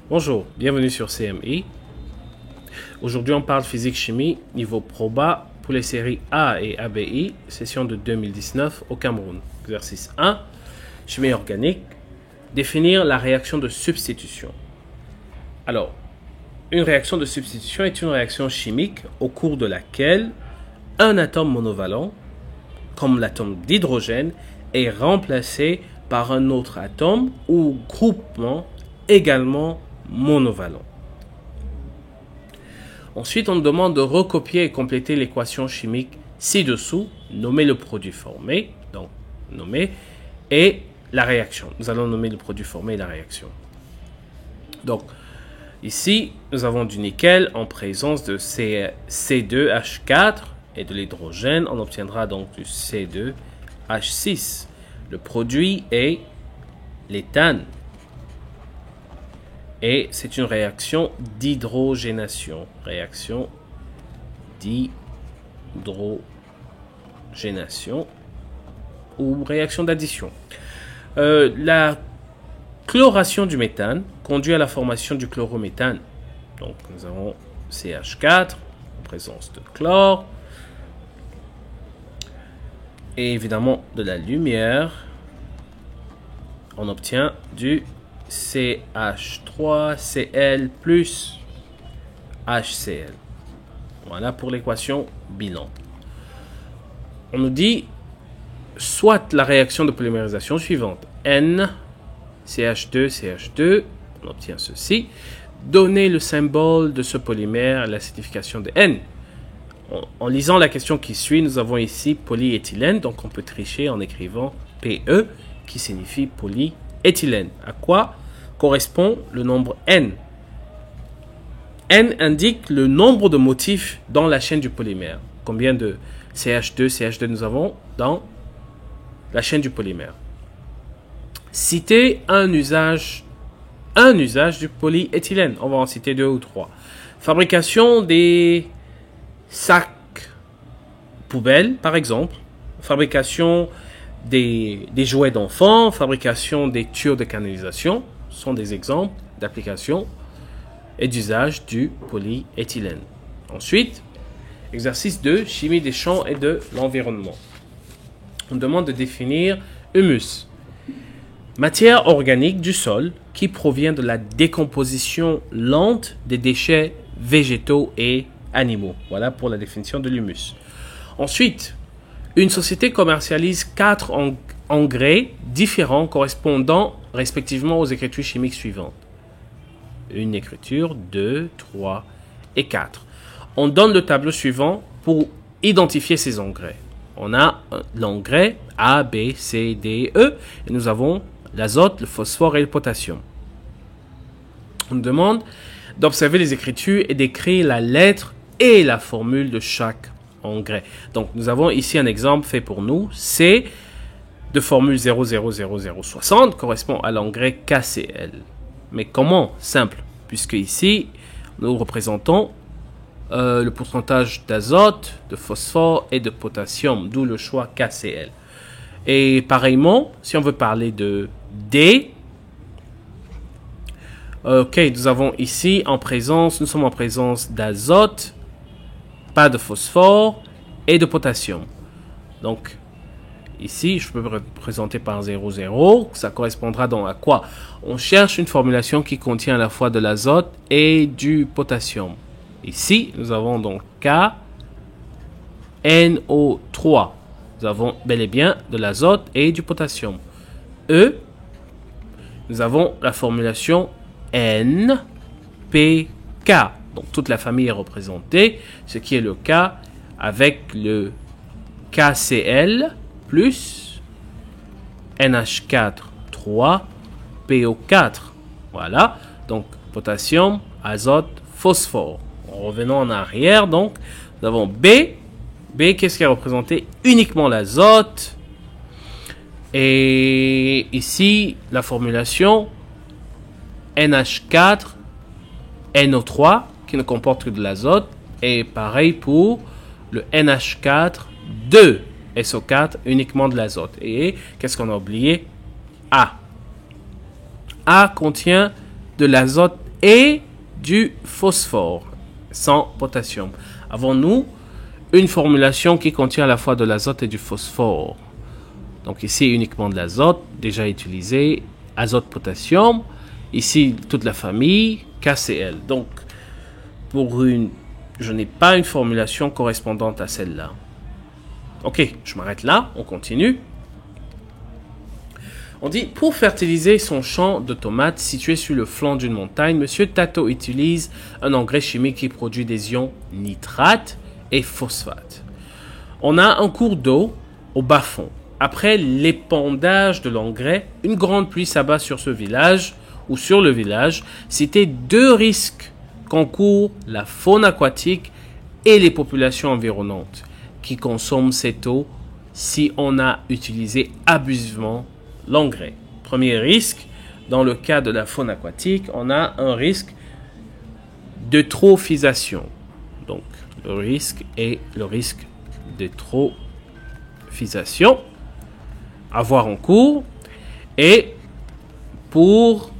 Bonjour, bienvenue sur CMI. Aujourd'hui, on parle physique-chimie, niveau proba pour les séries A et ABI, session de 2019 au Cameroun. Exercice 1, chimie organique, définir la réaction de substitution. Alors, une réaction de substitution est une réaction chimique au cours de laquelle un atome monovalent, comme l'atome d'hydrogène, est remplacé par un autre atome ou groupement également monovalent. Ensuite, on nous demande de recopier et compléter l'équation chimique ci-dessous, nommer le produit formé, donc nommer, et la réaction. Nous allons nommer le produit formé et la réaction. Donc, ici, nous avons du nickel en présence de C2H4 et de l'hydrogène. On obtiendra donc du C2H6. Le produit est l'éthane. Et c'est une réaction d'hydrogénation. Réaction d'hydrogénation ou réaction d'addition. La chloration du méthane conduit à la formation du chlorométhane. Donc nous avons CH4 en présence de chlore. Et évidemment de la lumière. On obtient du CH3Cl plus HCl. Voilà pour l'équation bilan. On nous dit soit la réaction de polymérisation suivante. N, CH2, CH2. On obtient ceci. Donnez le symbole de ce polymère à la signification de N. En lisant la question qui suit, nous avons ici polyéthylène. Donc on peut tricher en écrivant PE qui signifie polyéthylène. À quoi correspond le nombre N? N indique le nombre de motifs dans la chaîne du polymère. Combien de CH2, CH2 nous avons dans la chaîne du polymère? Citez un usage du polyéthylène. On va en citer 2 ou 3. Fabrication des sacs poubelles, par exemple. Fabrication des jouets d'enfants, fabrication des tuyaux de canalisation sont des exemples d'application et d'usage du polyéthylène. Ensuite, exercice 2, chimie des champs et de l'environnement. On demande de définir humus, matière organique du sol qui provient de la décomposition lente des déchets végétaux et animaux. Voilà pour la définition de l'humus. Ensuite, une société commercialise 4 engrais différents correspondant respectivement aux écritures chimiques suivantes. Une écriture, 2, 3 et 4. On donne le tableau suivant pour identifier ces engrais. On a l'engrais A, B, C, D, E. Et nous avons l'azote, le phosphore et le potassium. On demande d'observer les écritures et d'écrire la lettre et la formule de chaque engrais. Donc, nous avons ici un exemple fait pour nous. C de formule 000060 correspond à l'engrais KCl. Mais comment? Simple. Puisque ici, nous représentons le pourcentage d'azote, de phosphore et de potassium. D'où le choix KCl. Et pareillement, si on veut parler de D, nous avons ici nous sommes en présence d'azote, pas de phosphore et de potassium. Donc, ici, je peux représenter par 0,0. Ça correspondra donc à quoi? On cherche une formulation qui contient à la fois de l'azote et du potassium. Ici, nous avons donc KNO3. Nous avons bel et bien de l'azote et du potassium. E, nous avons la formulation NPK. Donc, toute la famille est représentée, ce qui est le cas avec le KCl plus NH4, 3, PO4. Voilà, donc potassium, azote, phosphore. Revenons en arrière, donc, nous avons B. B, qu'est-ce qui est représenté? Uniquement l'azote. Et ici, la formulation NH4, NO3, qui ne comporte que de l'azote. Et pareil pour le NH4, 2 SO4, uniquement de l'azote. Et qu'est-ce qu'on a oublié? A. A contient de l'azote et du phosphore sans potassium. Avons-nous une formulation qui contient à la fois de l'azote et du phosphore? Donc ici uniquement de l'azote, déjà utilisé, azote, potassium. Ici toute la famille, KCl. Donc je n'ai pas une formulation correspondante à celle-là. Ok, je m'arrête là, on continue. On dit, pour fertiliser son champ de tomates situé sur le flanc d'une montagne, Monsieur Tato utilise un engrais chimique qui produit des ions nitrate et phosphate. On a un cours d'eau au bas-fond. Après l'épandage de l'engrais, une grande pluie s'abat sur ce village ou sur le village. C'était deux risques qu'encourent la faune aquatique et les populations environnantes qui consomment cette eau si on a utilisé abusivement l'engrais. Premier risque, dans le cas de la faune aquatique, on a un risque d'eutrophisation. Donc, le risque est le risque d'eutrophisation à voir en cours. Et pour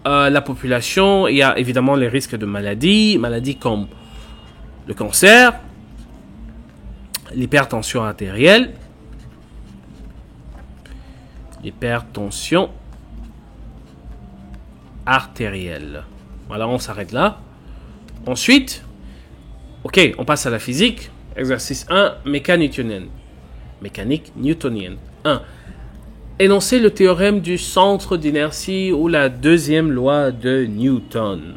la population, il y a évidemment les risques de maladies comme le cancer, l'hypertension artérielle, Voilà, on s'arrête là. Ensuite, ok, on passe à la physique. Exercice 1, mécanique newtonienne. 1. Énoncer le théorème du centre d'inertie ou la deuxième loi de Newton.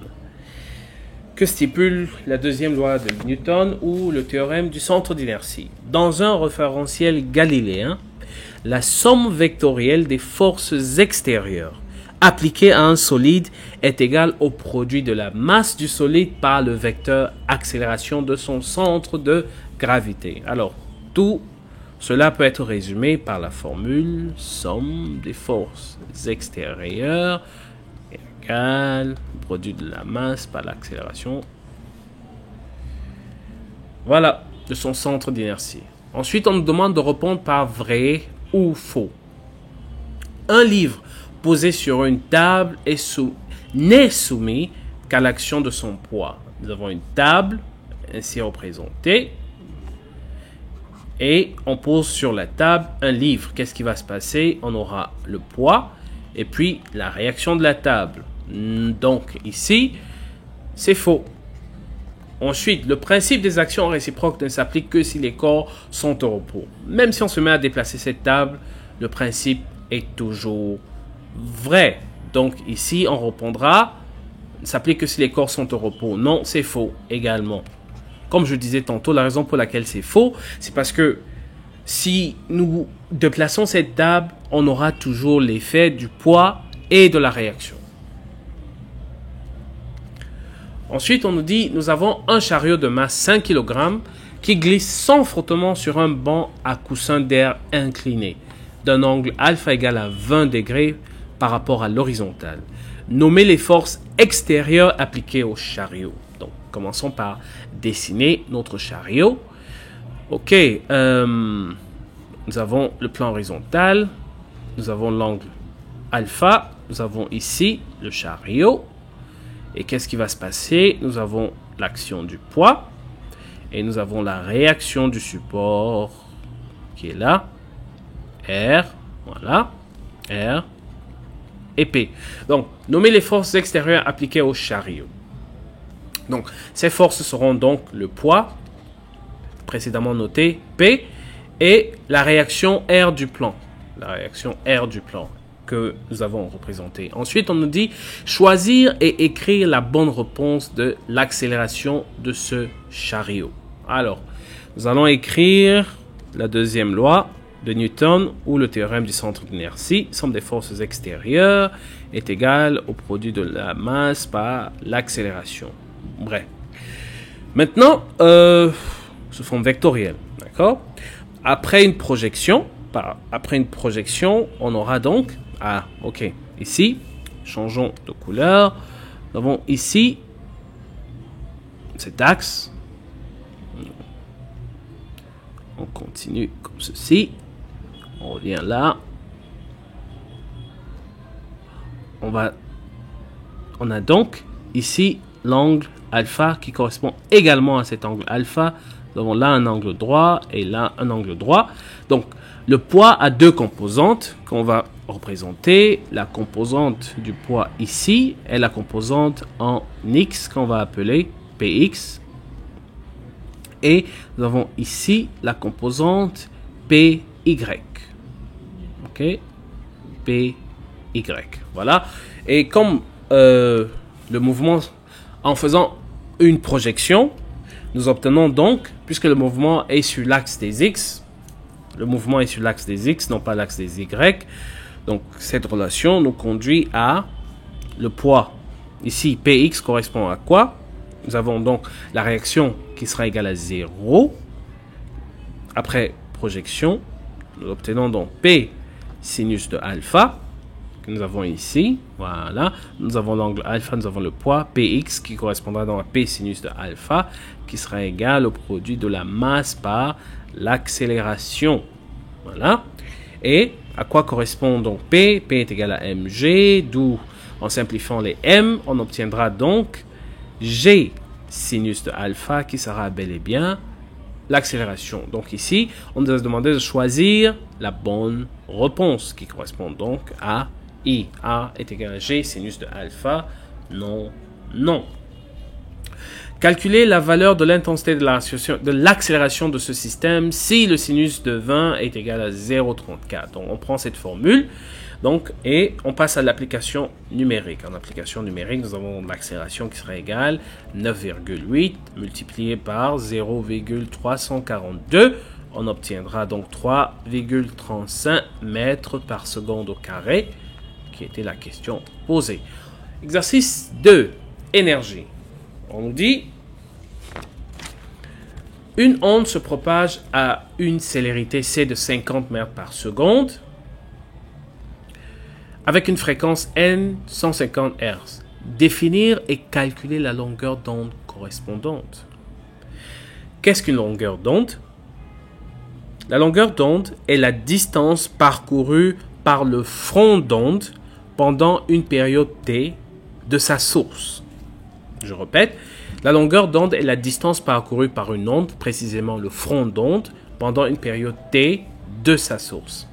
Que stipule la deuxième loi de Newton ou le théorème du centre d'inertie? Dans un référentiel galiléen, la somme vectorielle des forces extérieures appliquées à un solide est égale au produit de la masse du solide par le vecteur accélération de son centre de gravité. Alors, tout cela peut être résumé par la formule somme des forces extérieures égale produit de la masse par l'accélération. Voilà, de son centre d'inertie. Ensuite, on nous demande de répondre par vrai ou faux. Un livre posé sur une table n'est soumis qu'à l'action de son poids. Nous avons une table ainsi représentée et on pose sur la table un livre. Qu'est-ce qui va se passer? On aura le poids et puis la réaction de la table. Donc ici, c'est faux. Ensuite, le principe des actions réciproques ne s'applique que si les corps sont au repos. Même si on se met à déplacer cette table, le principe est toujours vrai. Donc ici, on répondra, ne s'applique que si les corps sont au repos. Non, c'est faux également. Comme je disais tantôt, la raison pour laquelle c'est faux, c'est parce que si nous déplaçons cette table, on aura toujours l'effet du poids et de la réaction. Ensuite, on nous dit, nous avons un chariot de masse 5 kg qui glisse sans frottement sur un banc à coussin d'air incliné, d'un angle alpha égal à 20 degrés par rapport à l'horizontale. Nommez les forces extérieures appliquées au chariot. Donc, commençons par dessiner notre chariot. Ok, nous avons le plan horizontal, nous avons l'angle alpha, nous avons ici le chariot. Et qu'est-ce qui va se passer? Nous avons l'action du poids et nous avons la réaction du support qui est là. R, voilà, R et P. Donc, nommez les forces extérieures appliquées au chariot. Donc, ces forces seront donc le poids, précédemment noté P, et la réaction R du plan. La réaction R du plan que nous avons représenté. Ensuite, on nous dit choisir et écrire la bonne réponse de l'accélération de ce chariot. Alors, nous allons écrire la deuxième loi de Newton ou le théorème du centre d'inertie. Somme des forces extérieures est égale au produit de la masse par l'accélération. Bref. Maintenant, sous forme vectorielle, d'accord? Après une projection, on aura donc ok. Ici, changeons de couleur. Nous avons ici cet axe. On continue comme ceci. On revient là. On a donc ici l'angle alpha qui correspond également à cet angle alpha. Nous avons là un angle droit et là un angle droit. Donc, le poids a deux composantes qu'on va représenter. La composante du poids ici est la composante en x qu'on va appeler px. Et nous avons ici la composante py. Ok, py. Voilà. Et comme le mouvement, en faisant une projection, nous obtenons donc, puisque le mouvement est sur l'axe des x, le mouvement est sur l'axe des x, non pas l'axe des y. Donc, cette relation nous conduit à le poids. Ici, px correspond à quoi? Nous avons donc la réaction qui sera égale à 0. Après projection, nous obtenons donc p sinus de alpha, que nous avons ici. Voilà. Nous avons l'angle alpha, nous avons le poids px qui correspondra donc à p sinus de alpha, qui sera égal au produit de la masse par l'accélération. Voilà. Et à quoi correspond donc P? P est égal à mg, d'où, en simplifiant les m, on obtiendra donc g sinus de alpha, qui sera bel et bien l'accélération. Donc ici, on nous a demandé de choisir la bonne réponse, qui correspond donc à I. A est égal à g sinus de alpha. Non, non. Calculer la valeur de l'intensité de l'accélération de ce système si le sinus de 20 est égal à 0,34. Donc, on prend cette formule donc, et on passe à l'application numérique. En application numérique, nous avons l'accélération qui sera égale 9,8 multiplié par 0,342. On obtiendra donc 3,35 mètres par seconde au carré, qui était la question posée. Exercice 2. Énergie. On nous dit, une onde se propage à une célérité c de 50 mètres par seconde avec une fréquence n 150 Hz. Définir et calculer la longueur d'onde correspondante. Qu'est-ce qu'une longueur d'onde? La longueur d'onde est la distance parcourue par le front d'onde pendant une période t de sa source. Je répète, la longueur d'onde est la distance parcourue par une onde, précisément le front d'onde, pendant une période t de sa source.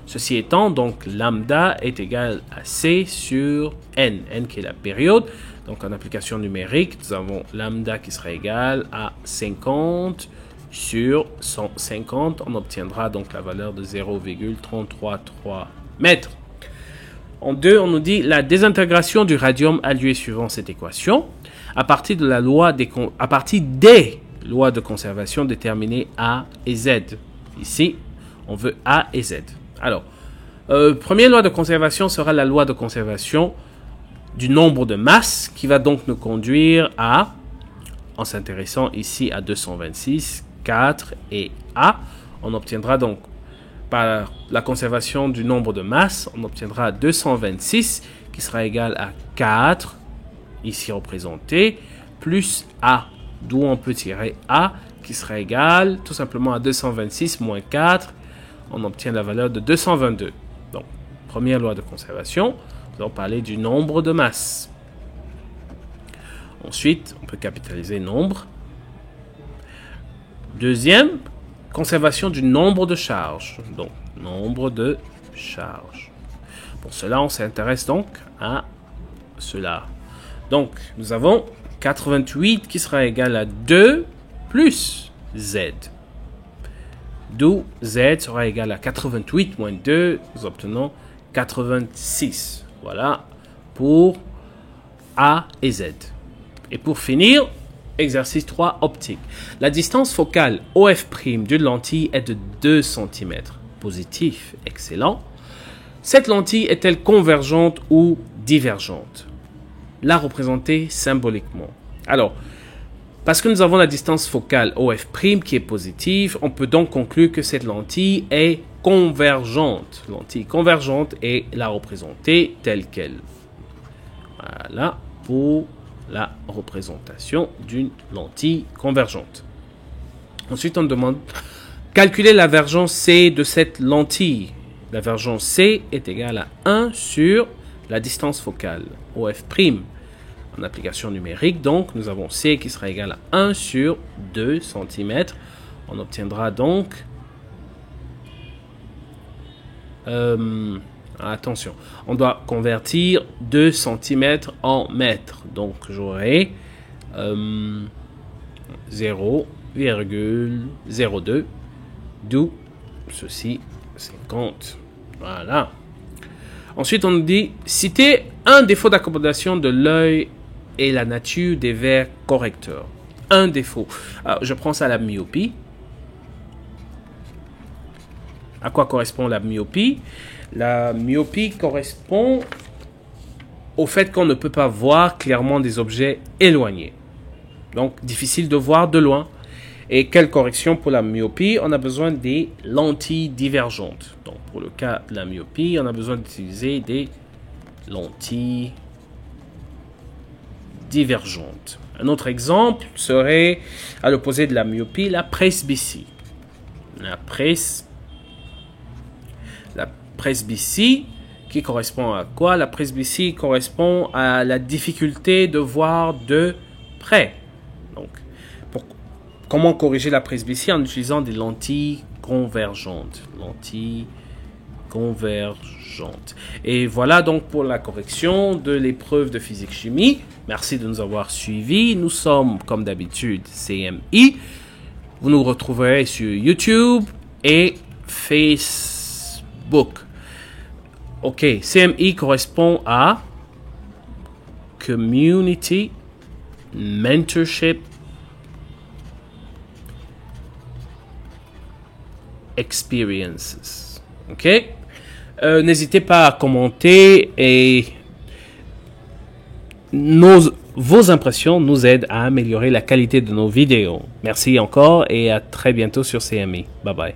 Ceci étant, donc lambda est égal à c sur n, n qui est la période. Donc en application numérique, nous avons lambda qui sera égal à 50 sur 150. On obtiendra donc la valeur de 0,333 mètres. En 2, on nous dit la désintégration du radium a lieu suivant cette équation. À partir des lois de conservation déterminées A et Z. Ici, on veut A et Z. Alors, première loi de conservation sera la loi de conservation du nombre de masses qui va donc nous conduire à, en s'intéressant ici à 226, 4 et A, on obtiendra donc par la conservation du nombre de masses, on obtiendra 226 qui sera égal à 4 ici représenté, plus A, d'où on peut tirer A, qui sera égal tout simplement à 226 moins 4, on obtient la valeur de 222. Donc, première loi de conservation, nous allons parler du nombre de masses. Ensuite, on peut capitaliser nombre. Deuxième, conservation du nombre de charges. Donc, nombre de charges. Pour cela, on s'intéresse donc à cela. Donc, nous avons 88 qui sera égal à 2 plus Z. D'où Z sera égal à 88 moins 2. Nous obtenons 86. Voilà pour A et Z. Et pour finir, exercice 3, optique. La distance focale OF' d'une lentille est de 2 cm. Positif, excellent. Cette lentille est-elle convergente ou divergente? La représenter symboliquement. Alors, parce que nous avons la distance focale OF' qui est positive, on peut donc conclure que cette lentille est convergente. Lentille convergente et la représenter telle qu'elle. Voilà pour la représentation d'une lentille convergente. Ensuite, on demande calculer la vergence C de cette lentille. La vergence C est égale à 1 sur la distance focale, OF'. en application numérique. Donc, nous avons C qui sera égal à 1 sur 2 cm. On obtiendra donc... attention, on doit convertir 2 cm en mètres. Donc, j'aurai 0,02, d'où ceci 50. Voilà. Ensuite, on nous dit citer un défaut d'accommodation de l'œil et la nature des verres correcteurs. Un défaut. Alors, je prends ça à la myopie. À quoi correspond la myopie? La myopie correspond au fait qu'on ne peut pas voir clairement des objets éloignés. Donc, difficile de voir de loin. Et quelle correction pour la myopie? On a besoin des lentilles divergentes. Donc, pour le cas de la myopie, on a besoin d'utiliser des lentilles divergentes. Un autre exemple serait, à l'opposé de la myopie, la presbytie. La presbytie qui correspond à quoi? La presbytie correspond à la difficulté de voir de près. Donc, comment corriger la presbytie? En utilisant des lentilles convergentes. Lentilles convergentes. Et voilà donc pour la correction de l'épreuve de physique-chimie. Merci de nous avoir suivis. Nous sommes, comme d'habitude, CMI. Vous nous retrouverez sur YouTube et Facebook. OK, CMI correspond à Community Mentorship Experiences. OK? N'hésitez pas à commenter et vos impressions nous aident à améliorer la qualité de nos vidéos. Merci encore et à très bientôt sur CMI. Bye bye.